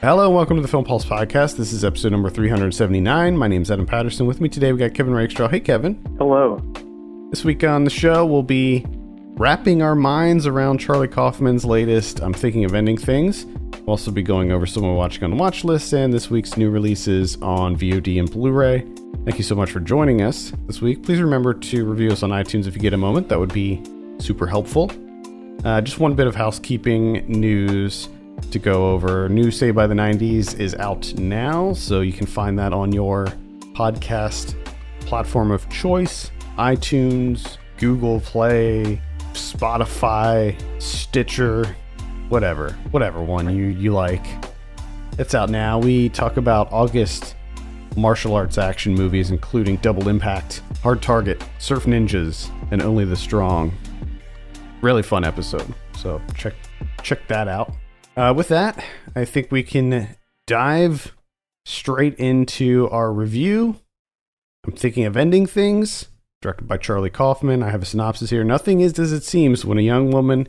Hello and welcome to the Film Pulse Podcast. This is episode number 379. My name is Adam Patterson. With me today we got Kevin Rakestraw. Hey, Kevin. Hello. This week on the show we'll be wrapping our minds around Charlie Kaufman's latest I'm Thinking of Ending Things. We'll also be going over some we're watching on the watch list and this week's new releases on VOD and Blu-ray. Thank you so much for joining us this week. Please remember to review us on iTunes if you get a moment. That would be super helpful. Just one bit of housekeeping news to go over. New Say by the 90s is out now, so you can find that on your podcast platform of choice. iTunes, Google Play, Spotify, Stitcher, whatever one you like. It's out now. We talk about August martial arts action movies, including Double Impact, Hard Target, Surf Ninjas, and Only the Strong. Really fun episode, so check that out. With that, I think we can dive straight into our review. I'm Thinking of Ending Things, directed by Charlie Kaufman. I have a synopsis here. Nothing is as it seems when a young woman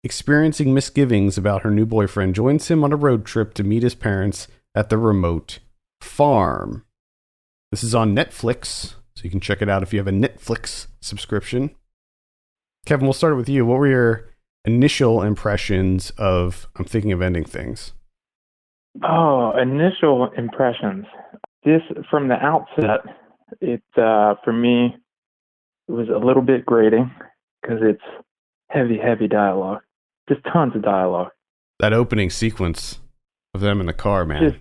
experiencing misgivings about her new boyfriend joins him on a road trip to meet his parents at the remote farm. This is on Netflix, so you can check it out if you have a Netflix subscription. Kevin, we'll start with you. What were your initial impressions of I'm Thinking of Ending Things? Oh, initial impressions. This, from the outset, it for me, it was a little bit grating because it's heavy dialogue. Just tons of dialogue. That opening sequence of them in the car, man.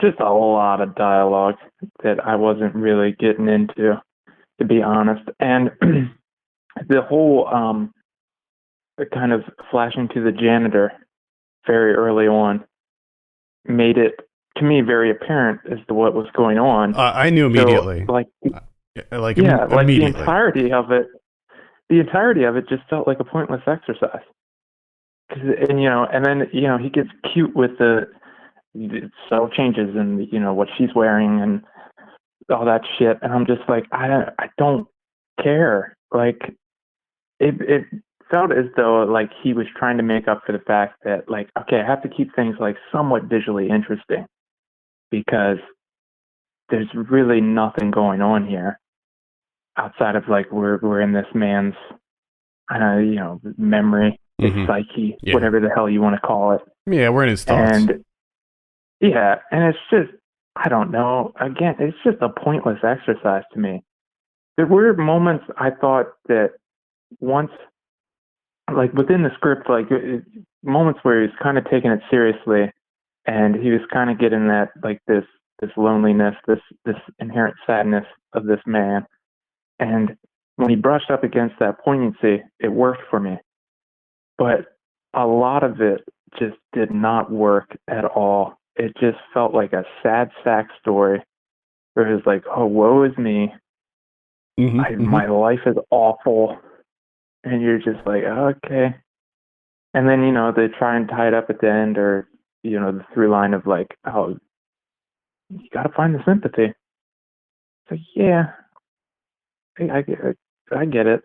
Just a lot of dialogue that I wasn't really getting into, to be honest. And the whole kind of flashing to the janitor very early on made it, to me, very apparent as to what was going on. I knew immediately. So, immediately. the entirety of it just felt like a pointless exercise. And then he gets cute with the subtle changes and what she's wearing and all that shit, and I'm just like, I don't care. Like it felt as though like he was trying to make up for the fact that like, okay, I have to keep things like somewhat visually interesting because there's really nothing going on here outside of like we're in this man's memory, his psyche, whatever the hell you want to call it. Yeah, we're in his thoughts. And it's just, I don't know. Again, it's just a pointless exercise to me. There were moments I thought that once, like within the script, like moments where he was kind of taking it seriously, and he was kind of getting that like this loneliness, this inherent sadness of this man. And when he brushed up against that poignancy, it worked for me. But a lot of it just did not work at all. It just felt like a sad sack story where it was like, oh, woe is me. My life is awful. And you're just like, okay. And then, they try and tie it up at the end, or, the through line of like, oh, you got to find the sympathy. It's like, yeah, I get it. I get it.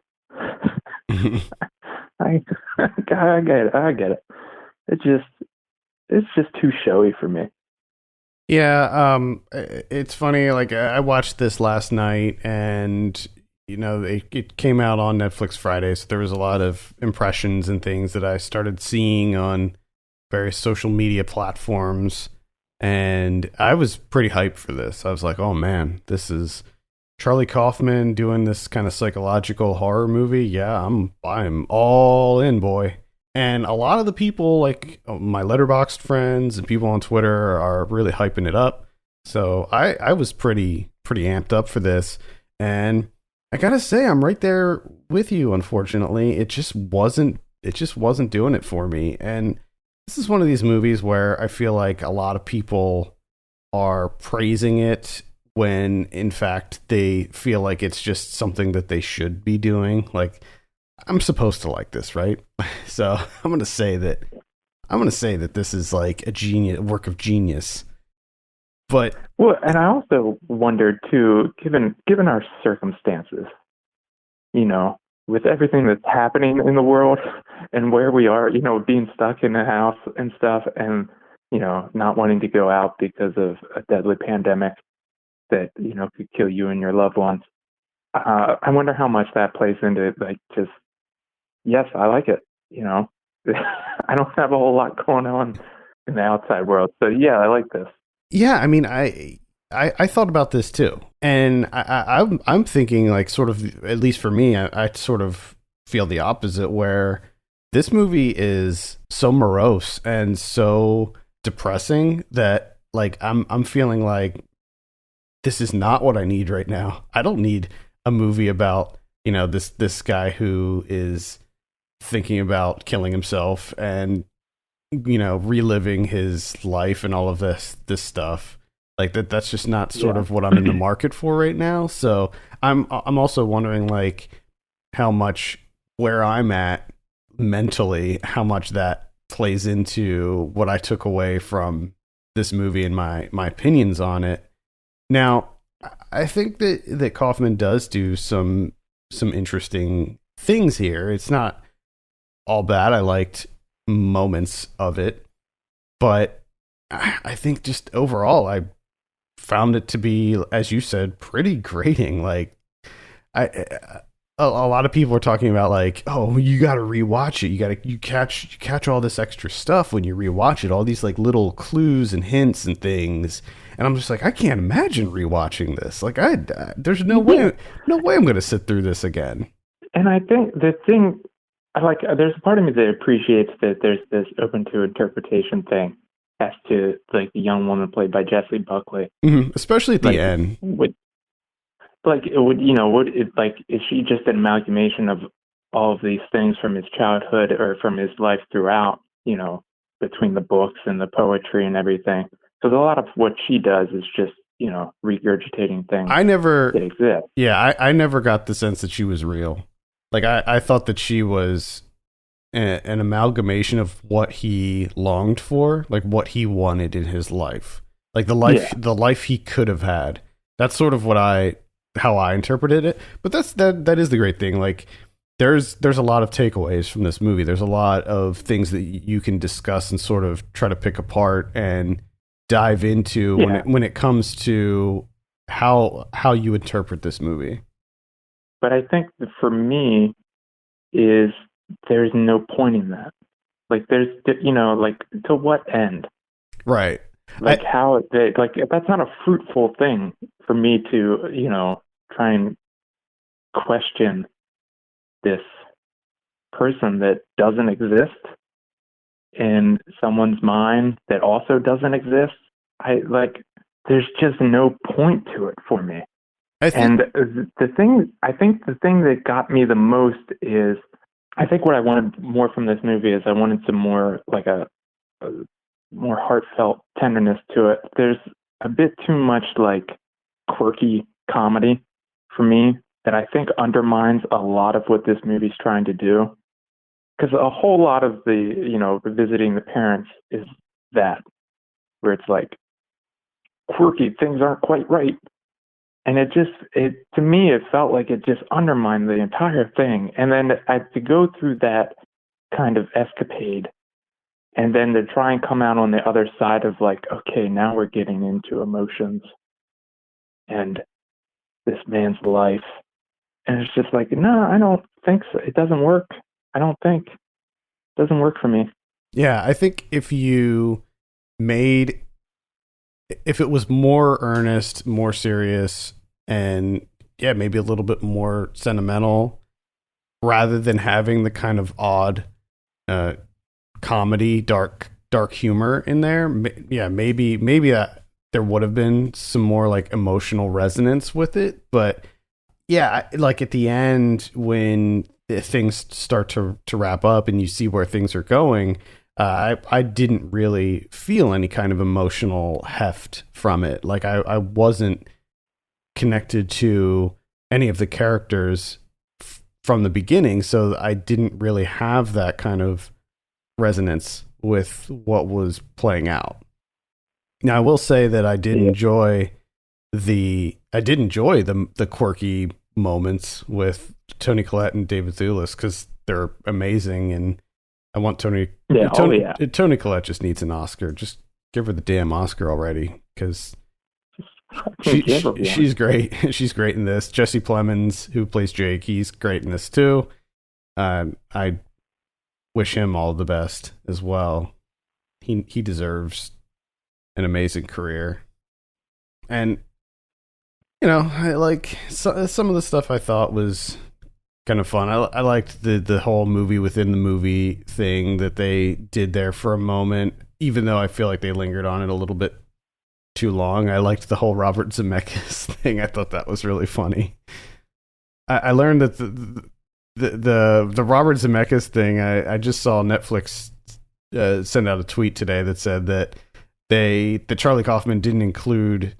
It's just too showy for me. Yeah, it's funny. Like I watched this last night, and it came out on Netflix Friday, so there was a lot of impressions and things that I started seeing on various social media platforms, and I was pretty hyped for this. I was like, oh man, this is Charlie Kaufman doing this kind of psychological horror movie. Yeah, I'm all in, boy. And a lot of the people, like my Letterboxd friends and people on Twitter, are really hyping it up. So I was pretty amped up for this. And I gotta say, I'm right there with you. Unfortunately, it just wasn't doing it for me. And this is one of these movies where I feel like a lot of people are praising it when in fact they feel like it's just something that they should be doing. Like, I'm supposed to like this, right? So I'm going to say that this is like a work of genius. But and I also wondered too, given our circumstances, with everything that's happening in the world and where we are, being stuck in the house and stuff, and not wanting to go out because of a deadly pandemic that, could kill you and your loved ones. I wonder how much that plays into it. Like, just, yes, I like it. I don't have a whole lot going on in the outside world. So yeah, I like this. Yeah, I mean, I thought about this too, and I'm thinking, like, sort of, at least for me, I sort of feel the opposite, where this movie is so morose and so depressing that, like, I'm feeling like this is not what I need right now. I don't need a movie about, this guy who is thinking about killing himself and, reliving his life and all of this stuff. Like, that's just not sort of what I'm in the market for right now. So I'm also wondering, like, how much where I'm at mentally, how much that plays into what I took away from this movie and my opinions on it. Now, I think that Kaufman does do some interesting things here. It's not all bad. I liked moments of it, but I think just overall, I found it to be, as you said, pretty grating. Like, a lot of people are talking about, like, oh, you got to rewatch it. You catch all this extra stuff when you rewatch it, all these, like, little clues and hints and things. And I'm just like, I can't imagine rewatching this. Like, there's no way I'm going to sit through this again. And I think the thing, like, there's a part of me that appreciates that there's this open to interpretation thing as to, like, the young woman played by Jessie Buckley, especially at the end. Is she just an amalgamation of all of these things from his childhood or from his life throughout, between the books and the poetry and everything? Because a lot of what she does is just, regurgitating things that exist. Yeah, I never got the sense that she was real. Like, I thought that she was an amalgamation of what he longed for, like what he wanted in his life, like the life he could have had. That's sort of how I interpreted it. But that is the great thing. Like, there's a lot of takeaways from this movie. There's a lot of things that you can discuss and sort of try to pick apart and dive into when it comes to how you interpret this movie. But I think that for me is there's no point in that. Like, there's, like, to what end? Right. Like, that's not a fruitful thing for me to, try and question this person that doesn't exist in someone's mind that also doesn't exist. There's just no point to it for me. And the thing that got me the most is, I think what I wanted more from this movie is I wanted some more, like, a more heartfelt tenderness to it. There's a bit too much, like, quirky comedy for me that I think undermines a lot of what this movie's trying to do. Because a whole lot of the, visiting the parents is that, where it's like, quirky, things aren't quite right. And to me, it felt like it just undermined the entire thing. And then to go through that kind of escapade, and then to try and come out on the other side of, like, okay, now we're getting into emotions and this man's life. And it's just like, no, I don't think so. It doesn't work. I don't think. It doesn't work for me. Yeah, I think if it was more earnest, more serious, and maybe a little bit more sentimental, rather than having the kind of odd comedy, dark humor in there, maybe that there would have been some more, like, emotional resonance with it. But like at the end, when things start to wrap up and you see where things are going, I didn't really feel any kind of emotional heft from it. Like, I wasn't connected to any of the characters from the beginning, so I didn't really have that kind of resonance with what was playing out. Now, I will say that I did enjoy the quirky moments with Toni Collette and David Thewlis, because they're amazing, and I want Toni Collette just needs an Oscar. Just give her the damn Oscar already, because Give she's great. She's great in this. Jesse Plemons, who plays Jake, he's great in this too. I wish him all the best as well. He deserves an amazing career. And you know, I like some of the stuff I thought was kind of fun. I liked the whole movie within the movie thing that they did there for a moment, even though I feel like they lingered on it a little bit too long. I liked the whole Robert Zemeckis thing. I thought that was really funny. I learned that the Robert Zemeckis thing, I just saw Netflix send out a tweet today that said that Charlie Kaufman didn't include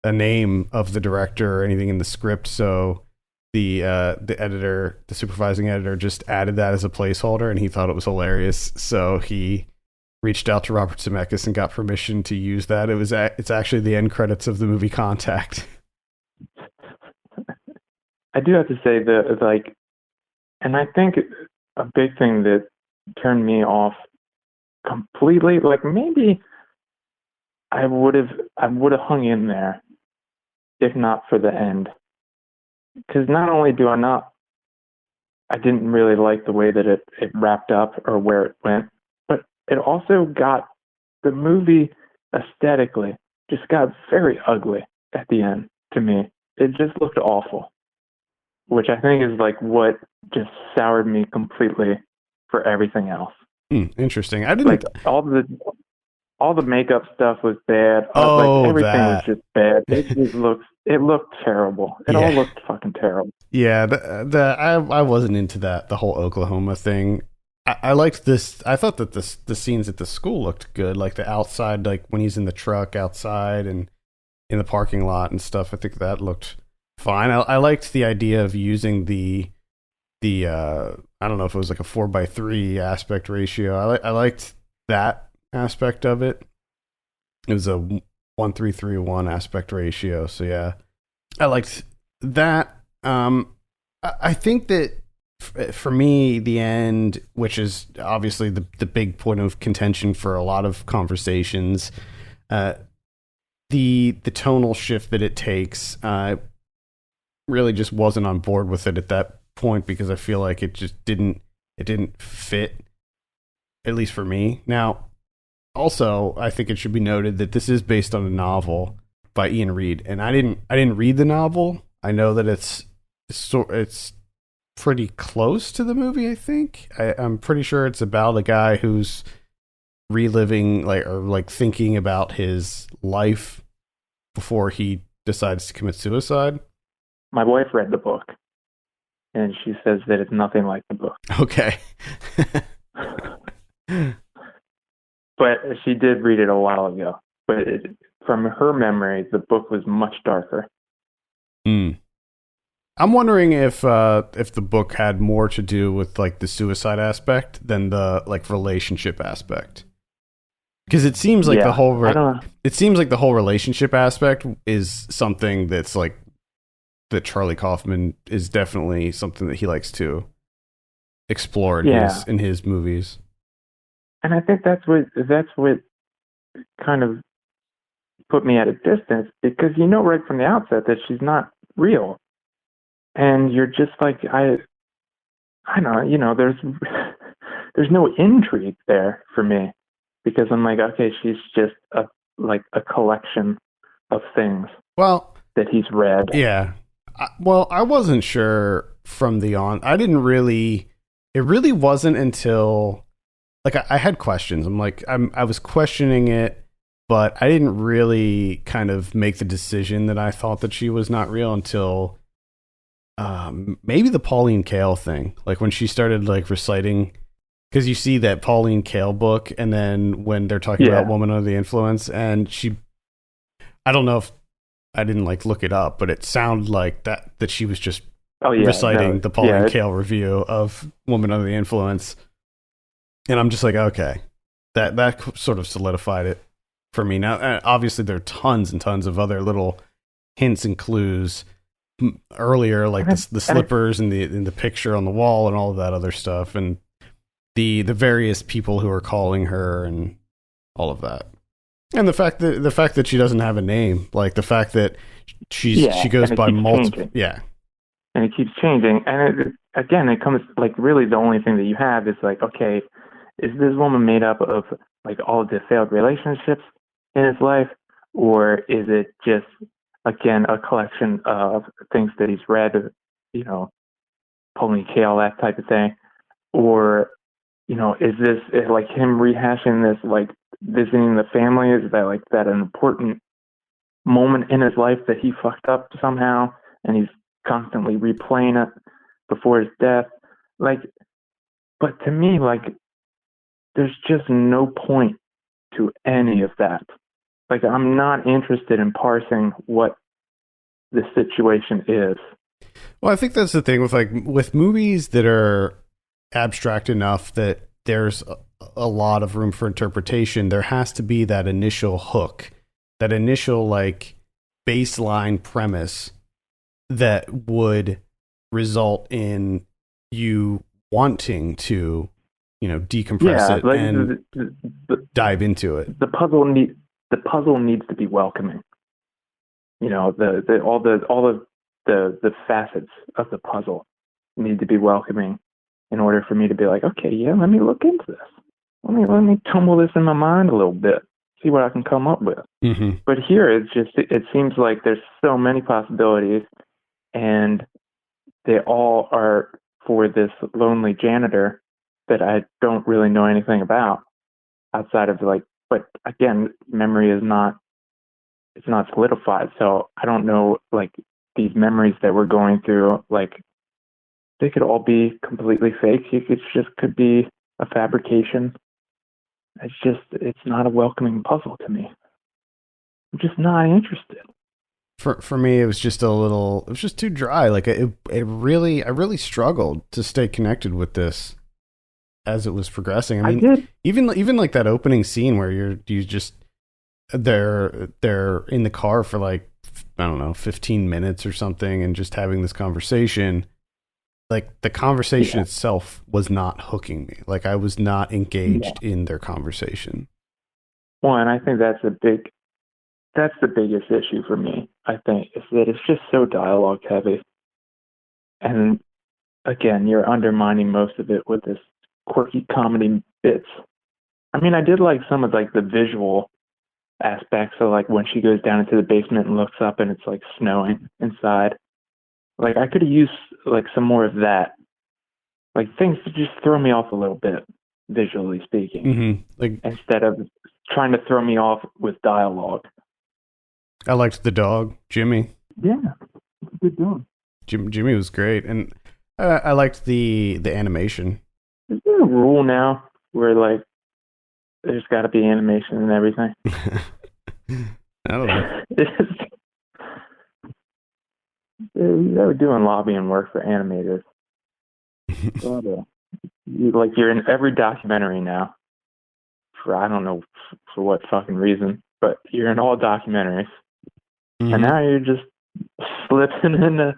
a name of the director or anything in the script, so the editor, the supervising editor, just added that as a placeholder, and he thought it was hilarious, so he reached out to Robert Zemeckis and got permission to use that. It's actually the end credits of the movie Contact. I do have to say that, like, and I think a big thing that turned me off completely, like, maybe I would have hung in there if not for the end. Because not only I didn't really like the way that it wrapped up or where it went, but it also got the movie aesthetically just got very ugly at the end to me. It just looked awful, which I think is like what just soured me completely for everything else. Interesting. I didn't like all the makeup stuff was bad. Oh, everything that. was just bad. It looked terrible. It all looked fucking terrible. Yeah, I wasn't into that, the whole Oklahoma thing. I liked this. I thought that the scenes at the school looked good, like the outside, like when he's in the truck outside and in the parking lot and stuff. I think that looked fine. I liked the idea of using the I don't know if it was like a 4:3 aspect ratio. I liked that aspect of it. It was a 1:3:1 aspect ratio. So yeah, I liked that. I think that for me, the end, which is obviously the big point of contention for a lot of conversations, the tonal shift that it takes, really just wasn't on board with it at that point, because I feel like it just didn't fit, at least for me. Now, also, I think it should be noted that this is based on a novel by Ian Reid, and I didn't read the novel. I know that it's pretty close to the movie. I think I'm pretty sure it's about a guy who's reliving thinking about his life before he decides to commit suicide. My wife read the book, and she says that it's nothing like the book. Okay. But she did read it a while ago. But from her memory, the book was much darker. I'm wondering if the book had more to do with like the suicide aspect than the like relationship aspect. Because it seems like the whole relationship aspect is something that's like that Charlie Kaufman is definitely something that he likes to explore in his movies. And I think that's what kind of put me at a distance, because you know right from the outset that she's not real. And you're just like, I don't know, there's no intrigue there for me, because I'm like, okay, she's just a collection of things that he's read. Yeah. I wasn't sure from the on. It really wasn't until like I had questions. I'm like, I was questioning it, but I didn't really kind of make the decision that I thought that she was not real until maybe the Pauline Kael thing. Like when she started like reciting, because you see that Pauline Kael book, and then when they're talking about Woman Under the Influence, and I don't know if I didn't like look it up, but it sounded like that she was just reciting the Pauline Kael review of Woman Under the Influence. And I'm just like, okay, that sort of solidified it for me. Now, obviously, there are tons and tons of other little hints and clues earlier, like the slippers and the picture on the wall and all of that other stuff, and the various people who are calling her and all of that. And the fact that she doesn't have a name, like the fact that she goes by multiple, changing. yeah, and it keeps changing. And it comes like really the only thing that you have is like, okay, is this woman made up of like all of the failed relationships in his life, or is it just again a collection of things that he's read, you know, ponytail, that type of thing, or is this like him rehashing this, like visiting the family? Is that like that an important moment in his life that he fucked up somehow, and he's constantly replaying it before his death? Like, but to me, like, there's just no point to any of that. Like, I'm not interested in parsing what the situation is. Well, I think that's the thing with movies that are abstract enough that there's a lot of room for interpretation. There has to be that initial hook, that initial like baseline premise that would result in you wanting to, decompress it, like, and dive into it. The puzzle needs to be welcoming. All the facets of the puzzle need to be welcoming in order for me to be like, okay, yeah, let me look into this. Let me tumble this in my mind a little bit, see what I can come up with. Mm-hmm. But here, it seems like there's so many possibilities, and they all are for this lonely janitor that I don't really know anything about outside of like. But again, memory is not. It's not solidified, so I don't know, like, these memories that we're going through, like, they could all be completely fake. It just could be a fabrication. It's not a welcoming puzzle to me. I'm just not interested. For me, it was just too dry. Like I really struggled to stay connected with this as it was progressing. I mean, even like that opening scene where they're in the car for like, I don't know, 15 minutes or something, and just having this conversation. Like the conversation itself was not hooking me. Like I was not engaged in their conversation. Well, and I think that's the biggest issue for me, I think, is that it's just so dialogue heavy. And again, you're undermining most of it with this quirky comedy bits. I mean, I did like some of like the visual aspects. So like when she goes down into the basement and looks up and it's like snowing inside. Like I could have used like some more of that. Like things to just throw me off a little bit, visually speaking. Mm-hmm. Like instead of trying to throw me off with dialogue. I liked the dog, Jimmy. Yeah, it's a good dog. Jimmy was great, and I liked the animation. Is there a rule now where like there's got to be animation and everything? I don't know. They were doing lobbying work for animators. You're in every documentary now. For I don't know for what fucking reason, but you're in all documentaries. Mm-hmm. And now you're just slipping into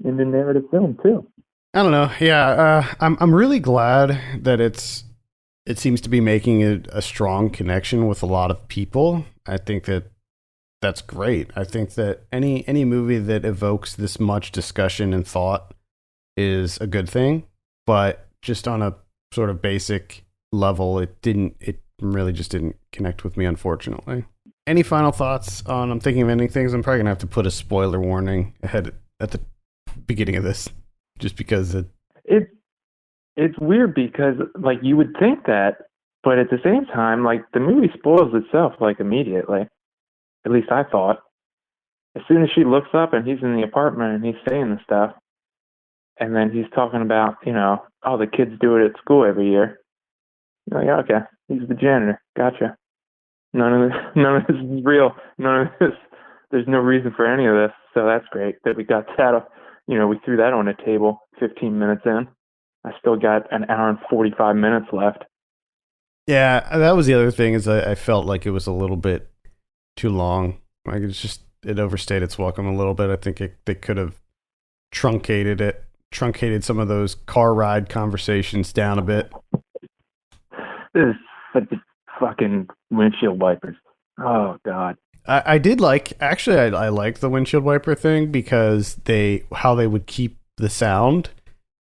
narrative film too. I don't know. Yeah, I'm really glad that it seems to be making a strong connection with a lot of people. I think that's great. I think that any movie that evokes this much discussion and thought is a good thing. But just on a sort of basic level, it really just didn't connect with me, unfortunately. Any final thoughts on I'm thinking of ending things? I'm probably going to have to put a spoiler warning ahead at the beginning of this, just because it's weird because, like, you would think that, but at the same time, like, the movie spoils itself, like, immediately. At least I thought. As soon as she looks up and he's in the apartment and he's saying the stuff, and then he's talking about, oh, the kids do it at school every year. You're like, okay, he's the janitor. Gotcha. None of this is real. None of this. There's no reason for any of this. So that's great that we got that. We threw that on the table 15 minutes in. I still got an hour and 45 minutes left. Yeah, that was the other thing, is I felt like it was a little bit too long. Like it overstayed its welcome a little bit. I think they could have truncated some of those car ride conversations down a bit. This is such a fucking windshield wipers. Oh God. I did like, actually, I liked the windshield wiper thing because how they would keep the sound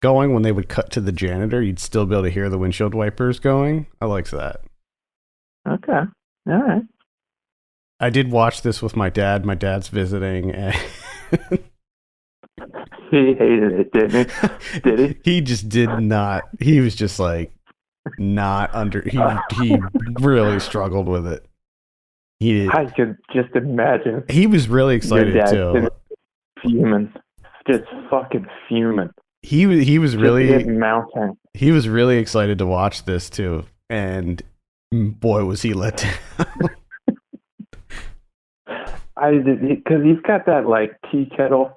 going when they would cut to the janitor, you'd still be able to hear the windshield wipers going. I liked that. Okay. All right. I did watch this with my dad. My dad's visiting, and He hated it, didn't he? Did he? he just did not. He was just like not under. He really struggled with it. He I could just imagine he was really your excited dad too. fuming, just fucking fuming, He was just really it mounting. he was really excited to watch this too, and boy was he let down. Because he's got that like tea kettle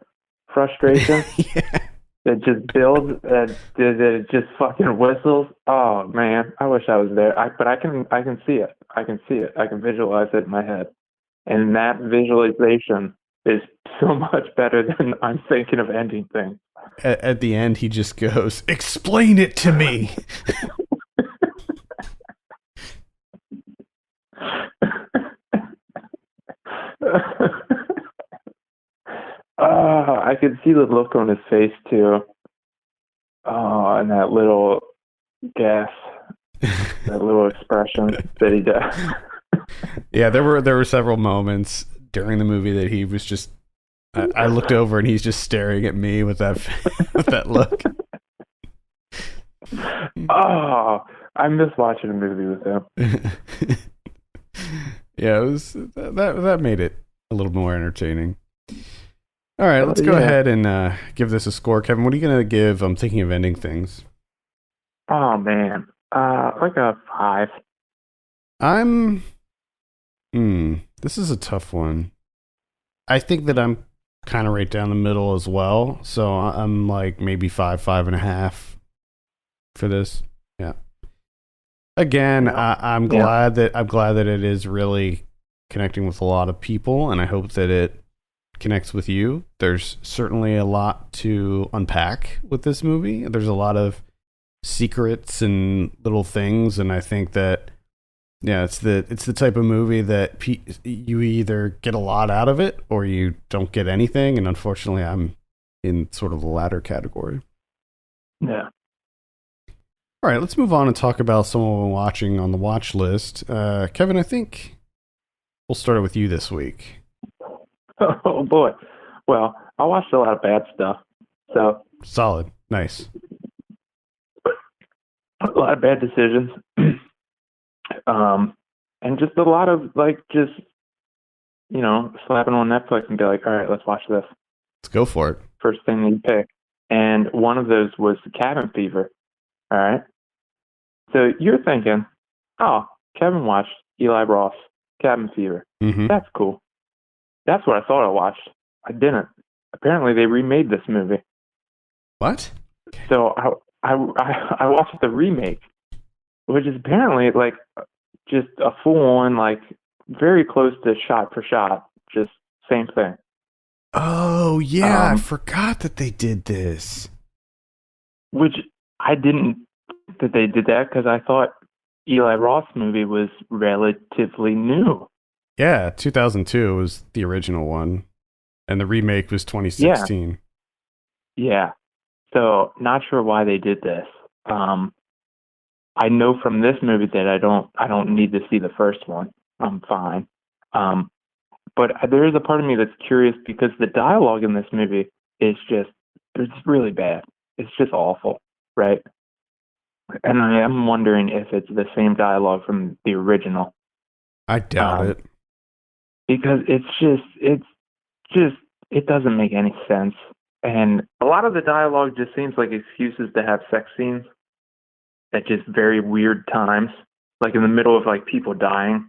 frustration Yeah. that just builds, that it just fucking whistles. Oh man, I wish I was there. But I can see it. I can see it. I can visualize it in my head, and that visualization is so much better than I'm thinking of ending things. At the end, he just goes, "Explain it to me." I could see the look on his face too. Oh, and that little gas, that little expression that he does. Yeah, there were several moments during the movie that he was just. I looked over and he's just staring at me with that with that look. Oh, I miss watching a movie with him. Yeah, it was that made it a little more entertaining. All right, let's go ahead and give this a score, Kevin. What are you gonna give? I'm thinking of ending things. Oh man, like a 5. I'm. This is a tough one. I think that I'm kind of right down the middle as well. So I'm like maybe 5.5 for this. Yeah. Again, I'm glad that it is really connecting with a lot of people, and I hope that it connects with you. There's certainly a lot to unpack with this movie. There's a lot of secrets and little things, and I think that it's the type of movie that you either get a lot out of it or you don't get anything, and unfortunately, I'm in sort of the latter category. Yeah. All right, let's move on and talk about someone we're watching on the watch list. Kevin, I think we'll start it with you this week. Oh boy. Well, I watched a lot of bad stuff, so Solid, nice. a lot of bad decisions. And just a lot of slapping on Netflix and be like, all right, let's watch this. Let's go for it. First thing you pick. And one of those was Cabin Fever. All right. So you're thinking, oh, Kevin watched Eli Roth, Cabin Fever. Mm-hmm. That's cool. That's what I thought I watched. I didn't. Apparently they remade this movie. What? So I watched the remake, which is apparently like just a full-on, like very close to shot for shot, just same thing. Oh yeah, I forgot that they did this. Which I didn't think that they did that because I thought Eli Roth's movie was relatively new. Yeah, 2002 was the original one, and the remake was 2016. Yeah. So not sure why they did this. I know from this movie that I don't need to see the first one. I'm fine. But there is a part of me that's curious because the dialogue in this movie is it's really bad. It's just awful, right? And I am wondering if it's the same dialogue from the original. I doubt it. Because it doesn't make any sense. And a lot of the dialogue just seems like excuses to have sex scenes at just very weird times, like in the middle of like people dying.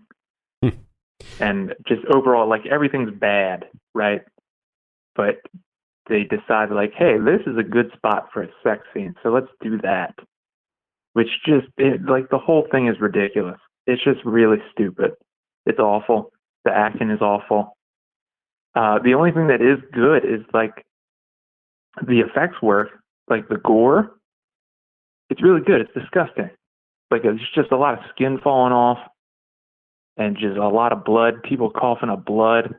And just overall, like everything's bad, right? But they decide like, hey, this is a good spot for a sex scene, so let's do that. Which like the whole thing is ridiculous. It's just really stupid. It's awful. The acting is awful. The only thing that is good is like the effects work, like the gore. It's really good. It's disgusting. Like it's just a lot of skin falling off. and just a lot of blood, people coughing up blood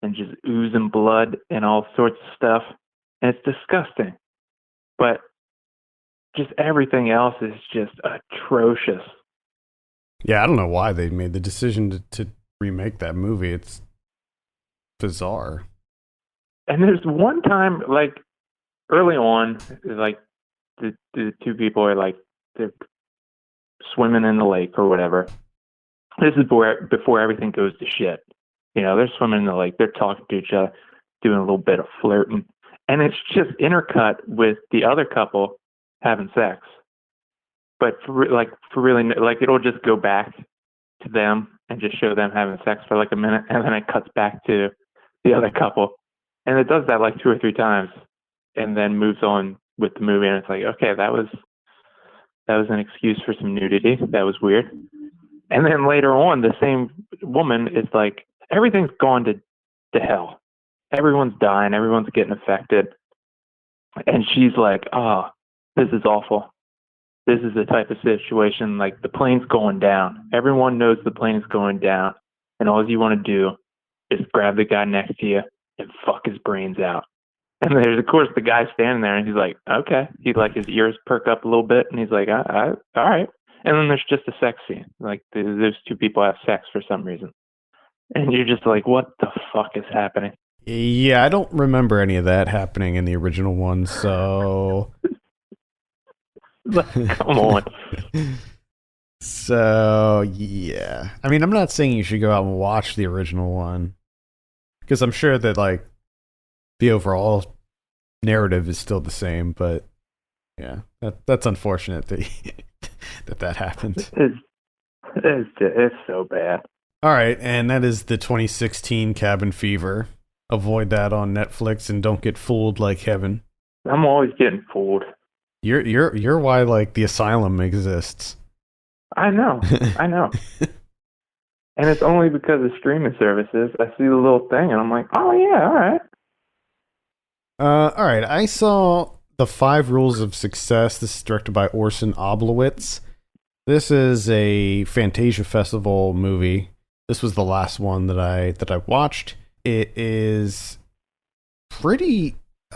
and just oozing blood and all sorts of stuff. And it's disgusting. But just everything else is just atrocious. Yeah, I don't know why they made the decision to remake that movie. It's bizarre. And there's one time, like, early on, like, the two people are, like, they're swimming in the lake or whatever. This is before everything goes to shit. You know, they're swimming in the lake. They're talking to each other, doing a little bit of flirting. And it's just intercut with the other couple having sex. But for really, like, it'll just go back to them and just show them having sex for like a minute, and then it cuts back to the other couple. And it does that like 2 or 3 times, and then moves on with the movie. And it's like, okay, that was an excuse for some nudity. That was weird. And then later on, the same woman is like, everything's gone to hell. Everyone's dying. Everyone's getting affected. And she's like, oh, this is awful. This is the type of situation, like, the plane's going down. Everyone knows the plane is going down. And all you want to do is grab the guy next to you and fuck his brains out. And there's, of course, the guy standing there, and he's like, okay. He's like, his ears perk up a little bit, and he's like, all right. And then there's just a sex scene. Like, those two people have sex for some reason. And you're just like, what the fuck is happening? Yeah, I don't remember any of that happening in the original one, so... Come on. So, yeah. I mean, I'm not saying you should go out and watch the original one, because I'm sure that, like, the overall narrative is still the same, but yeah, that's unfortunate that that happened. It's so bad. All right, and that is the 2016 Cabin Fever. Avoid that on Netflix and don't get fooled like Kevin. I'm always getting fooled. You're why, like, The Asylum exists. I know. And it's only because of streaming services. I see the little thing and I'm like, oh yeah, all right. All right, I saw The 5 Rules of Success. This is directed by Orson Oblowitz. This is a Fantasia Festival movie. This was the last one that I watched. It is a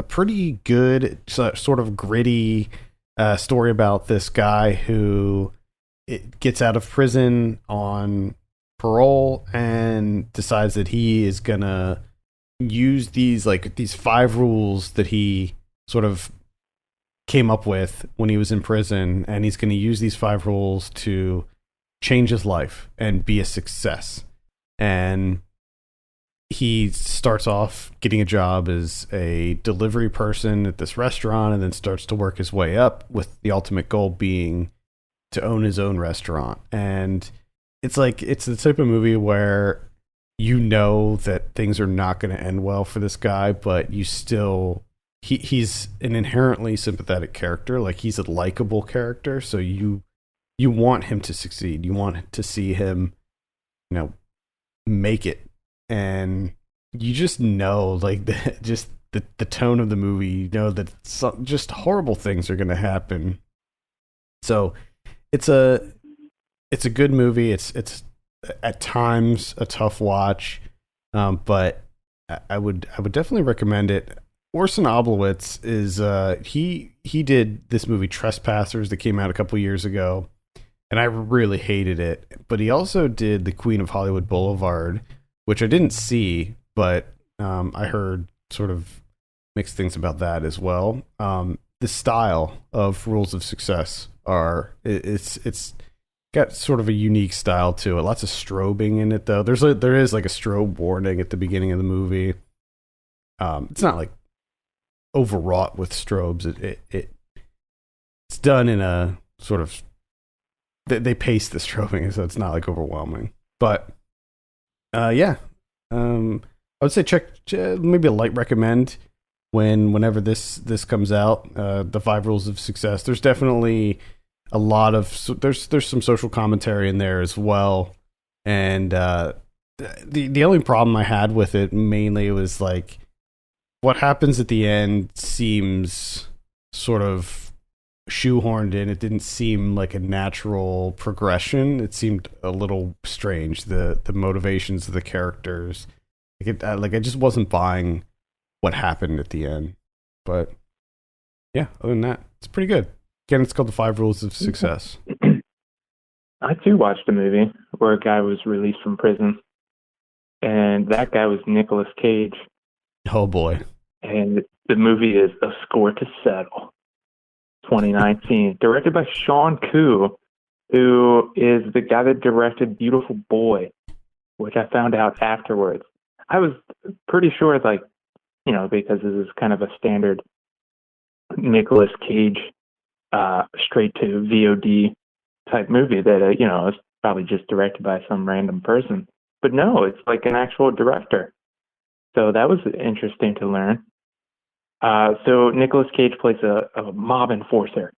pretty good, sort of gritty story about this guy who gets out of prison on parole and decides that he is gonna use these 5 rules that he sort of came up with when he was in prison, and he's going to use these 5 rules to change his life and be a success. And he starts off getting a job as a delivery person at this restaurant, and then starts to work his way up, with the ultimate goal being to own his own restaurant. And it's the type of movie where you know that things are not going to end well for this guy, but you still... He's an inherently sympathetic character. Like, he's a likable character, so you want him to succeed. You want to see him, make it. And you just know, like, the tone of the movie, you know that just horrible things are going to happen. So it's a good movie. It's at times a tough watch, but I would definitely recommend it. Orson Oblowitz is he did this movie Trespassers that came out a couple years ago, and I really hated it. But he also did The Queen of Hollywood Boulevard, which I didn't see, but I heard sort of mixed things about that as well. The style of Rules of Success it's got sort of a unique style to it. Lots of strobing in it, though. There is like a strobe warning at the beginning of the movie. It's not like overwrought with strobes. It's done in a sort of they pace the strobing, so it's not like overwhelming. But I would say check maybe a light recommend whenever this comes out. The 5 Rules of Success. There's definitely a lot of there's some social commentary in there as well, and the only problem I had with it mainly was like, what happens at the end seems sort of shoehorned in. It didn't seem like a natural progression. It seemed a little strange. The motivations of the characters, I just wasn't buying what happened at the end. But yeah, other than that, it's pretty good. Again, it's called The Five Rules of Success. I too watched a movie where a guy was released from prison, and that guy was Nicolas Cage. Oh boy! And the movie is A Score to Settle, 2019, directed by Sean Koo, who is the guy that directed Beautiful Boy, which I found out afterwards. I was pretty sure, like, because this is kind of a standard Nicolas Cage straight to VOD type movie that it's probably just directed by some random person. But no, it's like an actual director. So that was interesting to learn. So Nicolas Cage plays a mob enforcer,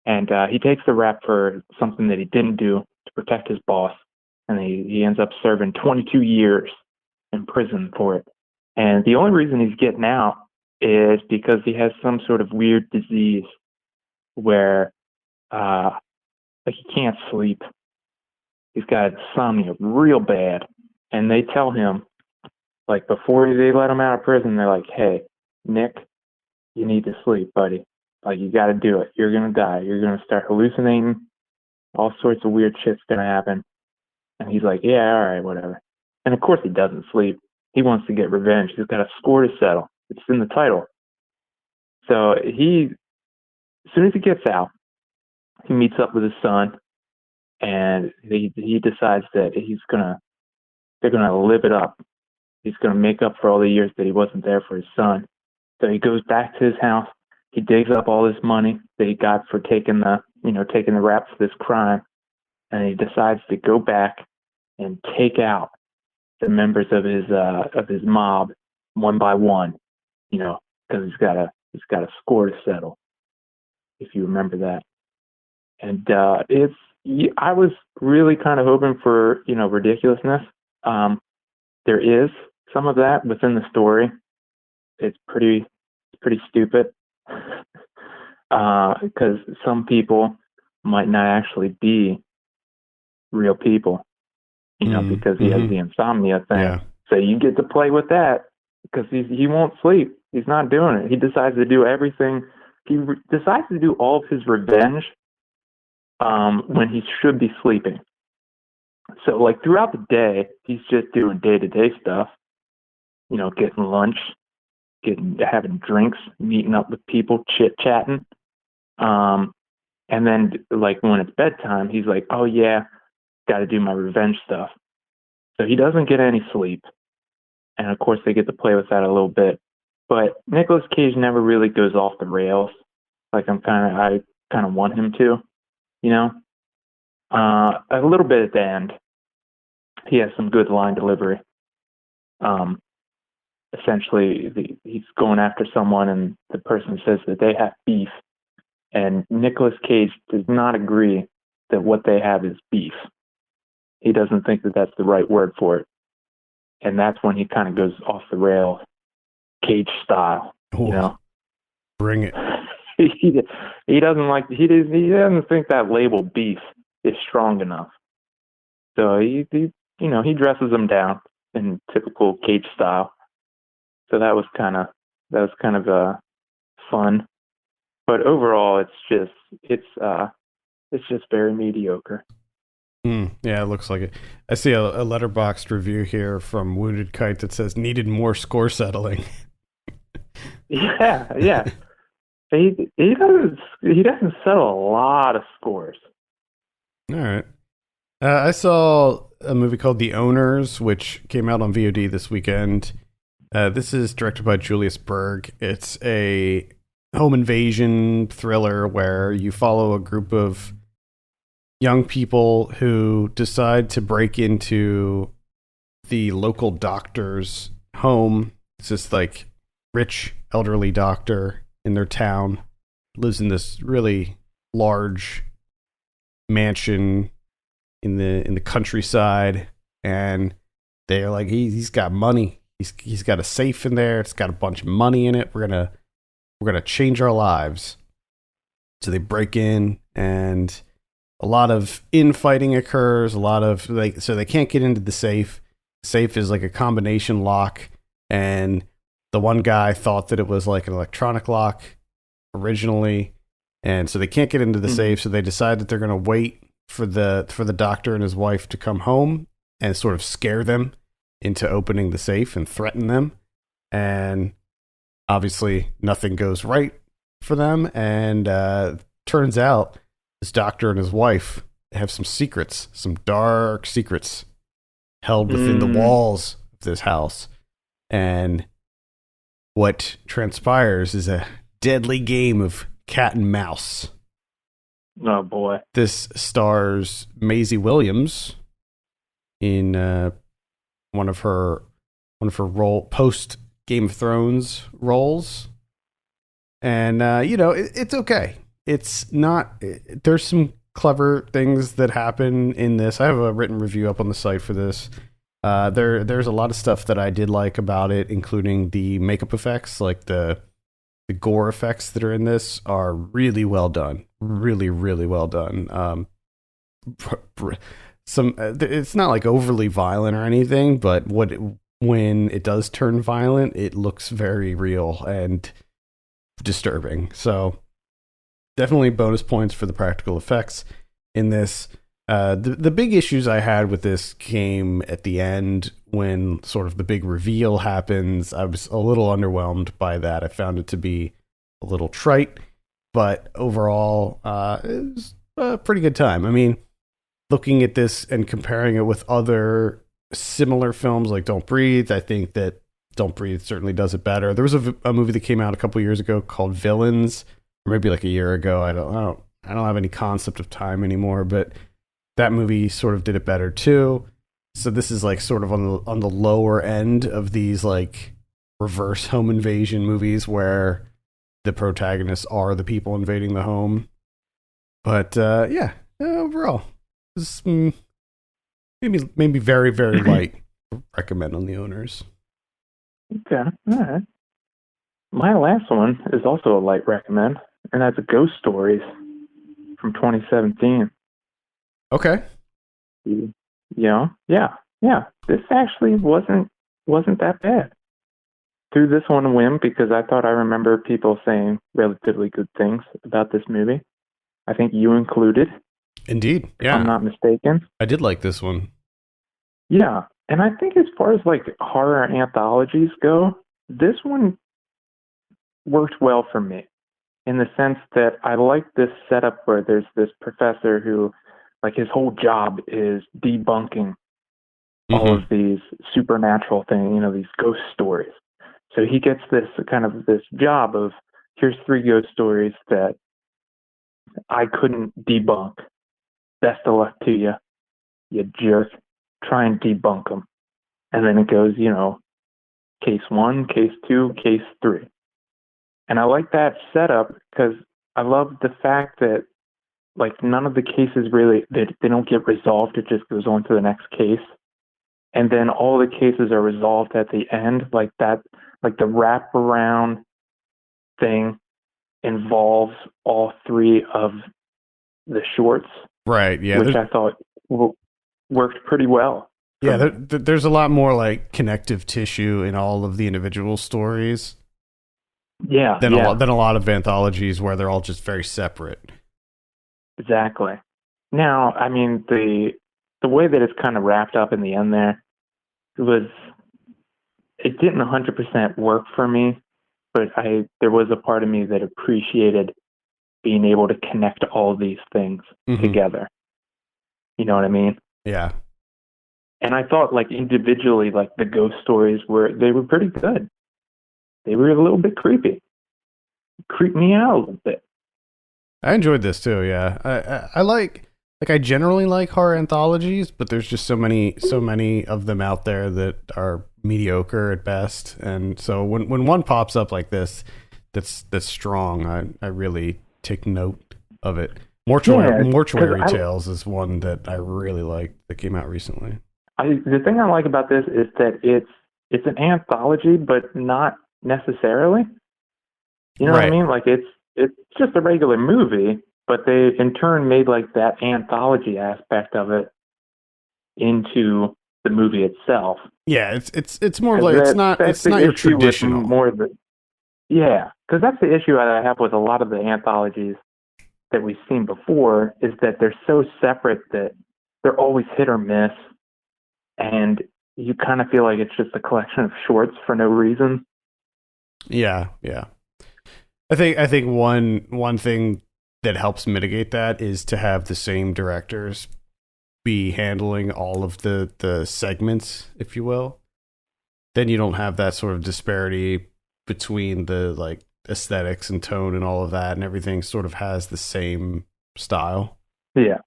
and he takes the rap for something that he didn't do to protect his boss, and he ends up serving 22 years in prison for it. And the only reason he's getting out is because he has some sort of weird disease where like he can't sleep. He's got insomnia real bad. And they tell him, like, before they let him out of prison, they're like, hey, Nick, you need to sleep, buddy. Like, you got to do it. You're going to die. You're going to start hallucinating. All sorts of weird shit's going to happen. And he's like, yeah, all right, whatever. And of course he doesn't sleep. He wants to get revenge. He's got a score to settle. It's in the title. So as soon as he gets out, he meets up with his son, and he decides that they're gonna live it up. He's gonna make up for all the years that he wasn't there for his son. So he goes back to his house. He digs up all this money that he got for taking the rap for this crime, and he decides to go back and take out the members of his mob one by one, because he's got a score to settle, if you remember that. And I was really kind of hoping for ridiculousness. There is some of that within the story. It's pretty stupid, because some people might not actually be real people, because he has the insomnia thing. Yeah. So you get to play with that because he won't sleep. He's not doing it. He decides to do everything. He decides to do all of his revenge when he should be sleeping. So, like, throughout the day, he's just doing day-to-day stuff, getting lunch, having drinks, meeting up with people, chit-chatting. And then, like, when it's bedtime, he's like, oh, yeah, got to do my revenge stuff. So he doesn't get any sleep. And, of course, they get to play with that a little bit. But Nicolas Cage never really goes off the rails. Like, I kind of want him to, a little bit at the end. He has some good line delivery. Essentially, he's going after someone, and the person says that they have beef. And Nicolas Cage does not agree that what they have is beef. He doesn't think that that's the right word for it. And that's when he kind of goes off the rails, Cage style. Ooh, bring it. He doesn't think that label beef is strong enough. So he dresses them down in typical Cage style. So that was kind of fun. But overall, it's just very mediocre. Yeah, it looks like it. I see a letterboxed review here from Wounded Kite that says needed more score settling. Yeah. He doesn't settle a lot of scores. All right. I saw a movie called The Owners, which came out on VOD this weekend. This is directed by Julius Berg. It's a home invasion thriller where you follow a group of young people who decide to break into the local doctor's home. It's this like rich elderly doctor in their town, lives in this really large mansion in the countryside, and they're like, he's got money. He's got a safe in there. It's got a bunch of money in it. We're gonna change our lives. So they break in, and a lot of infighting occurs. A lot of so they can't get into the safe. Safe is like a combination lock, and the one guy thought that it was like an electronic lock originally, and so they can't get into the safe. So they decide that they're going to wait for the doctor and his wife to come home and sort of scare them into opening the safe and threaten them. And obviously nothing goes right for them. And turns out this doctor and his wife have some secrets, some dark secrets held within the walls of this house. And what transpires is a deadly game of cat and mouse. Oh boy. This stars Maisie Williams in one of her post Game of Thrones roles. And it's okay. It's not there's some clever things that happen in this. I have a written review up on the site for this. There's a lot of stuff that I did like about it, including the makeup effects, like the gore effects that are in this are really well done. Really, really well done. It's not like overly violent or anything, but when it does turn violent, it looks very real and disturbing. So definitely bonus points for the practical effects in this. The big issues I had with this came at the end when sort of the big reveal happens. I was a little underwhelmed by that. I found it to be a little trite, but overall, it was a pretty good time. I mean, looking at this and comparing it with other similar films like Don't Breathe, I think that Don't Breathe certainly does it better. There was a movie that came out a couple years ago called Villains, or maybe like a year ago. I don't have any concept of time anymore, but that movie sort of did it better too. So this is like sort of on the lower end of these like reverse home invasion movies where the protagonists are the people invading the home. But overall, this maybe very, very light. Recommend on the owners. Okay, all right. My last one is also a light recommend, and that's Ghost Stories from 2017. Okay. Yeah. This actually wasn't that bad. Threw this one a whim because I thought I remember people saying relatively good things about this movie. I think you included. Indeed. Yeah. If I'm not mistaken. I did like this one. Yeah. And I think as far as like horror anthologies go, this one worked well for me in the sense that I like this setup where there's this professor who, like, his whole job is debunking all of these supernatural things, these ghost stories. So he gets this job of, here's 3 ghost stories that I couldn't debunk. Best of luck to you, you jerk. Try and debunk them. And then it goes, case 1, case 2, case 3. And I like that setup because I love the fact that, like, none of the cases really, they don't get resolved. It just goes on to the next case. And then all the cases are resolved at the end, like that, like the wraparound thing involves all 3 of the shorts. Right, yeah. Which I thought worked pretty well. Yeah, there's a lot more like connective tissue in all of the individual stories. Yeah. Than a lot of anthologies where they're all just very separate. Exactly. Now, I mean, the way that it's kind of wrapped up in the end there it didn't 100% work for me, but there was a part of me that appreciated being able to connect all these things together. You know what I mean? Yeah. And I thought, like, individually, like, the ghost stories were pretty good. They were a little bit creepy. Creeped me out a little bit. I enjoyed this too, yeah. I generally like horror anthologies, but there's just so many of them out there that are mediocre at best. And so when one pops up like this, that's strong, I really take note of it. Mortuary Tales is one that I really like that came out recently. The thing I like about this is that it's an anthology, but not necessarily. You know what I mean? Like, it's just a regular movie, but they in turn made like that anthology aspect of it into the movie itself. Yeah, it's more like it's not your traditional. Yeah, because that's the issue that I have with a lot of the anthologies that we've seen before, is that they're so separate that they're always hit or miss, and you kind of feel like it's just a collection of shorts for no reason. Yeah. I think one thing that helps mitigate that is to have the same directors be handling all of the segments, if you will. Then you don't have that sort of disparity between the like aesthetics and tone and all of that, and everything sort of has the same style. Yeah.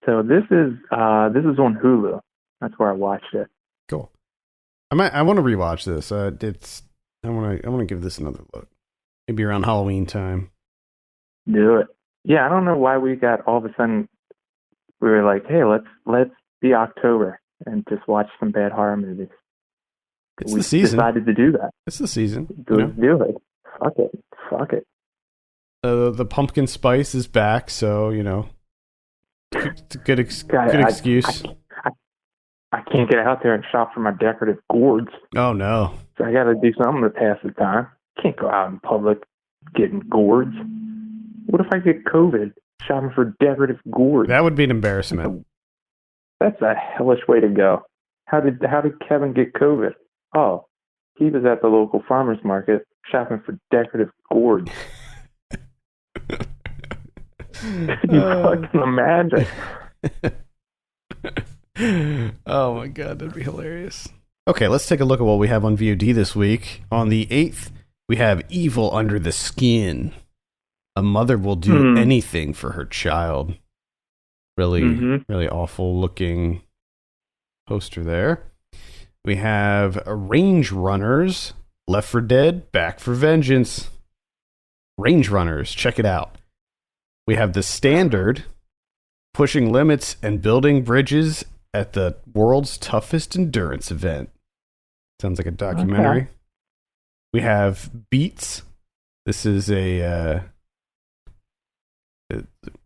So this is on Hulu. That's where I watched it. Cool. I want to rewatch this. I want to give this another look. Maybe around Halloween time. Do it. Yeah, I don't know why we got all of a sudden. We were like, hey, let's be October and just watch some bad horror movies. It's the season. We decided to do that. It's the season. Let's do it. Fuck it. The pumpkin spice is back, so it's a good excuse. I can't get out there and shop for my decorative gourds. Oh no! So I got to do something to pass the time. Can't go out in public getting gourds. What if I get COVID shopping for decorative gourds? That would be an embarrassment. That's a hellish way to go. How did Kevin get COVID? Oh, he was at the local farmer's market shopping for decorative gourds. Can you fucking imagine? Oh my god, that'd be hilarious. Okay, let's take a look at what we have on VOD this week. On the 8th, we have Evil Under the Skin. A mother will do anything for her child. Really awful looking poster there. We have Range Runners, Left 4 Dead, Back for Vengeance. Range Runners, check it out. We have The Standard, pushing limits and building bridges at the world's toughest endurance event. Sounds like a documentary. Okay. We have Beats. This is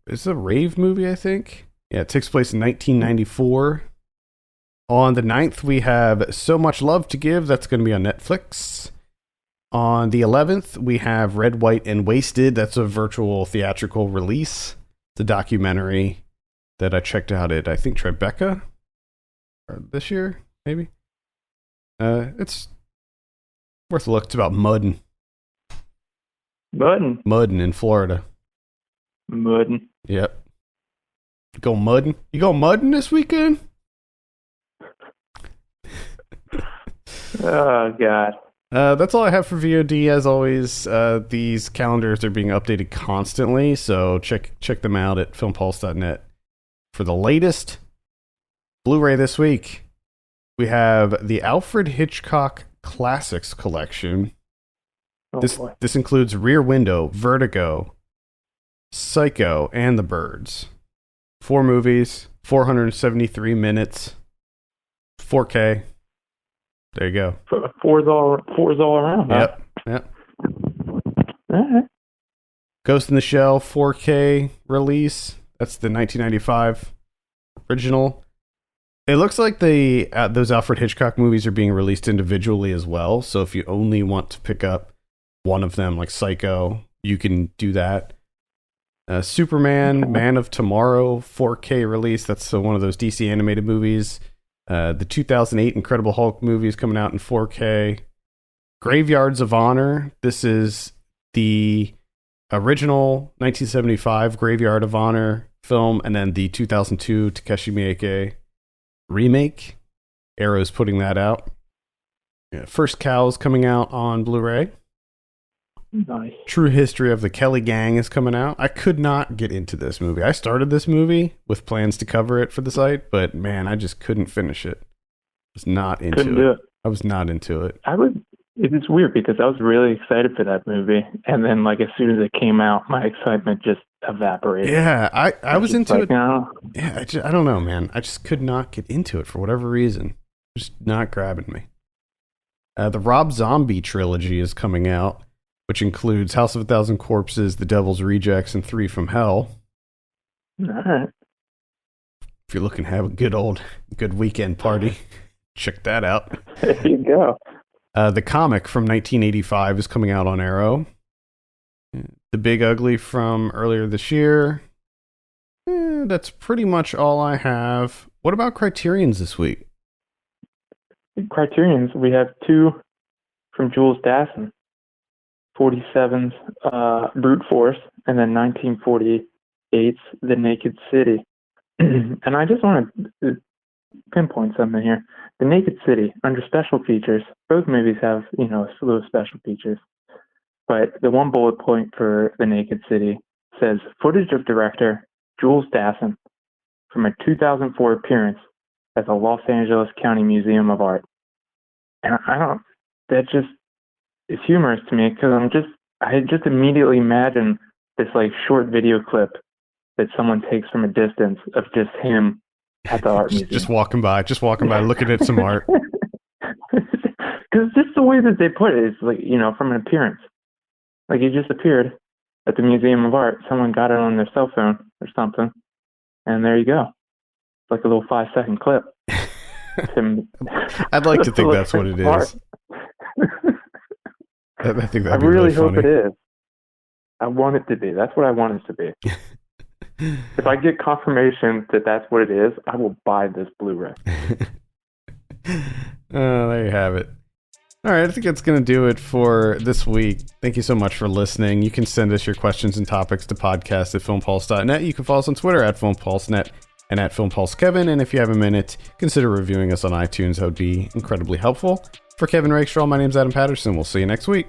it's a rave movie, I think. Yeah, it takes place in 1994. On the 9th, we have So Much Love to Give. That's going to be on Netflix. On the 11th, we have Red, White, and Wasted. That's a virtual theatrical release. It's a documentary that I checked out at, I think, Tribeca this year, maybe. It's worth a look. It's about mudding. Mudding in Florida. Mudding. Yep. You go mudding this weekend? Oh, God. That's all I have for VOD. As always, these calendars are being updated constantly, so check them out at filmpulse.net. For the latest Blu-ray this week, we have the Alfred Hitchcock Classics Collection. This includes Rear Window, Vertigo, Psycho, and The Birds. 4 movies, 473 minutes, 4K. There you go. Four's all around. Yep. Huh? All right. Ghost in the Shell 4K release. That's the 1995 original. It looks like those Alfred Hitchcock movies are being released individually as well. So if you only want to pick up one of them, like Psycho, you can do that. Superman, Man of Tomorrow 4K release. That's one of those DC animated movies. The 2008 Incredible Hulk movie is coming out in 4K. Graveyards of Honor. This is the original 1975 Graveyard of Honor film, and then the 2002 Takeshi Miike remake. Arrow's putting that out. Yeah, First Cows coming out on Blu-ray. Nice. True History of the Kelly Gang is coming out. I could not get into this movie. I started this movie with plans to cover it for the site, but man, I just couldn't finish it. I was not into it. I was not into it. It's weird because I was really excited for that movie, and then like as soon as it came out, my excitement just evaporated. Yeah, I was into it. No. Yeah, I don't know, man. I just could not get into it for whatever reason. Just not grabbing me. The Rob Zombie trilogy is coming out. which includes House of a Thousand Corpses, The Devil's Rejects, and Three from Hell. All right. If you're looking to have a good weekend party, check that out. There you go. The comic from 1985 is coming out on Arrow. The Big Ugly from earlier this year. That's pretty much all I have. What about Criterion's this week? Criterion's, we have 2 from Jules Dassin. 47's Brute Force, and then 1948's The Naked City. And I just want to pinpoint something here. The Naked City, under special features, both movies have, a slew of special features. But the one bullet point for The Naked City says, footage of director Jules Dassin from a 2004 appearance at the Los Angeles County Museum of Art. And that just is humorous to me, because I just immediately imagine this like short video clip that someone takes from a distance of just him at the art museum. Just walking by, looking at some art. Because just the way that they put it is like, from an appearance. Like he just appeared at the Museum of Art. Someone got it on their cell phone or something. And there you go. It's like a little 5-second clip. I'd like to think that's what it is. I think I really hope it is. I want it to be. That's what I want it to be. If I get confirmation that that's what it is, I will buy this Blu-ray. There you have it. All right, I think that's going to do it for this week. Thank you so much for listening. You can send us your questions and topics to podcast@filmpulse.net. You can follow us on Twitter @filmpulsenet and @filmpulsekevin. And if you have a minute, consider reviewing us on iTunes. That would be incredibly helpful. For Kevin Rakestraw, my name's Adam Patterson. We'll see you next week.